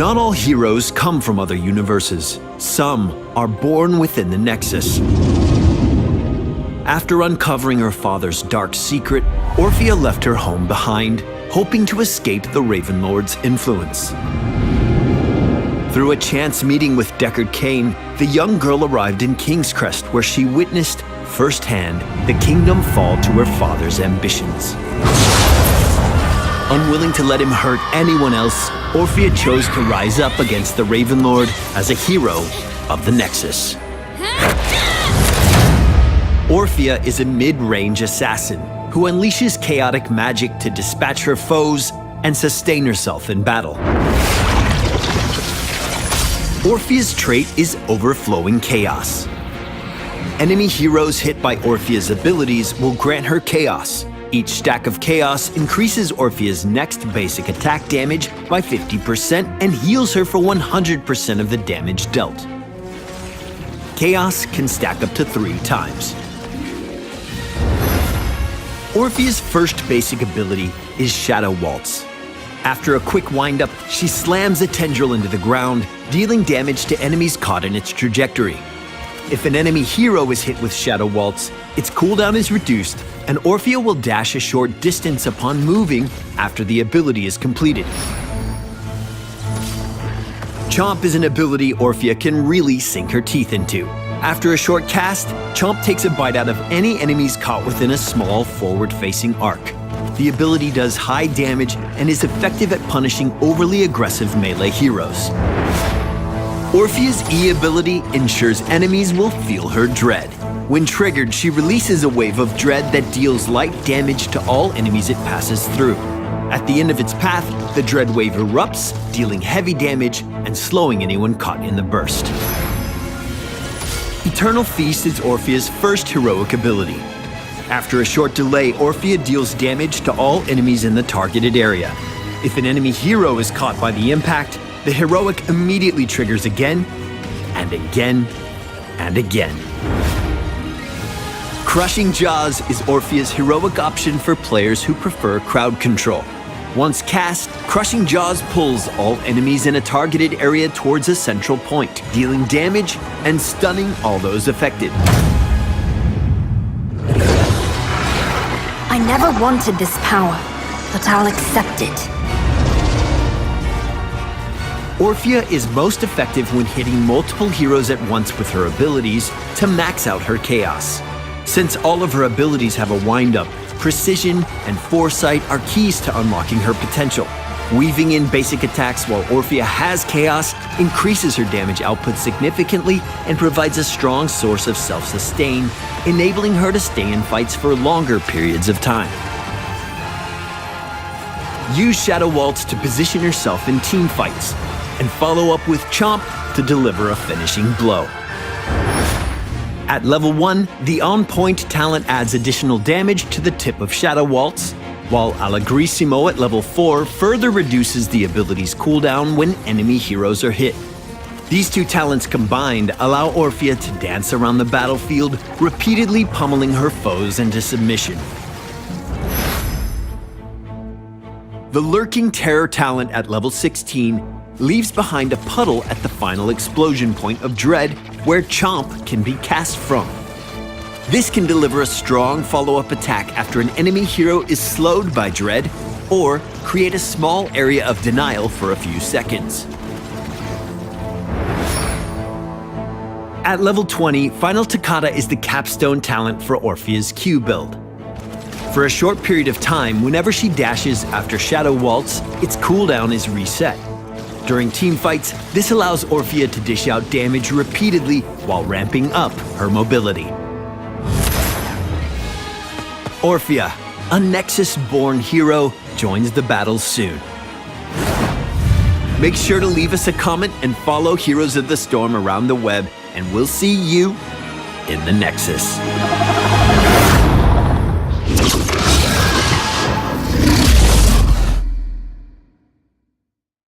Not all heroes come from other universes. Some are born within the Nexus. After uncovering her father's dark secret, Orphea left her home behind, hoping to escape the Raven Lord's influence. Through a chance meeting with Deckard Cain, the young girl arrived in King's Crest, where she witnessed firsthand the kingdom fall to her father's ambitions. Unwilling to let him hurt anyone else, Orphea chose to rise up against the Raven Lord as a hero of the Nexus. Orphea is a mid-range assassin who unleashes chaotic magic to dispatch her foes and sustain herself in battle. Orphea's trait is overflowing chaos. Enemy heroes hit by Orphea's abilities will grant her chaos. Each stack of chaos increases Orphea's next basic attack damage by 50% and heals her for 100% of the damage dealt. Chaos can stack up to 3 times. Orphea's first basic ability is Shadow Waltz. After a quick wind-up, she slams a tendril into the ground, dealing damage to enemies caught in its trajectory. If an enemy hero is hit with Shadow Waltz, its cooldown is reduced, and Orphea will dash a short distance upon moving after the ability is completed. Chomp is an ability Orphea can really sink her teeth into. After a short cast, Chomp takes a bite out of any enemies caught within a small forward-facing arc. The ability does high damage and is effective at punishing overly aggressive melee heroes. Orphea's E ability ensures enemies will feel her dread. When triggered, she releases a wave of dread that deals light damage to all enemies it passes through. At the end of its path, the dread wave erupts, dealing heavy damage and slowing anyone caught in the burst. Eternal Feast is Orphea's first heroic ability. After a short delay, Orphea deals damage to all enemies in the targeted area. If an enemy hero is caught by the impact, the heroic immediately triggers again, and again, and again. Crushing Jaws is Orphea's heroic option for players who prefer crowd control. Once cast, Crushing Jaws pulls all enemies in a targeted area towards a central point, dealing damage and stunning all those affected. I never wanted this power, but I'll accept it. Orphea is most effective when hitting multiple heroes at once with her abilities to max out her chaos. Since all of her abilities have a wind-up, precision and foresight are keys to unlocking her potential. Weaving in basic attacks while Orphea has chaos increases her damage output significantly and provides a strong source of self-sustain, enabling her to stay in fights for longer periods of time. Use Shadow Waltz to position yourself in team fights, and follow up with Chomp to deliver a finishing blow. At level 1, the On-Point talent adds additional damage to the tip of Shadow Waltz, while Allegrissimo at level 4 further reduces the ability's cooldown when enemy heroes are hit. These two talents combined allow Orphea to dance around the battlefield, repeatedly pummeling her foes into submission. The Lurking Terror talent at level 16 leaves behind a puddle at the final explosion point of Dread where Chomp can be cast from. This can deliver a strong follow-up attack after an enemy hero is slowed by Dread, or create a small area of denial for a few seconds. At level 20, Final Toccata is the capstone talent for Orphea's Q build. For a short period of time, whenever she dashes after Shadow Waltz, its cooldown is reset. During team fights, this allows Orphea to dish out damage repeatedly while ramping up her mobility. Orphea, a Nexus-born hero, joins the battle soon. Make sure to leave us a comment and follow Heroes of the Storm around the web, and we'll see you in the Nexus.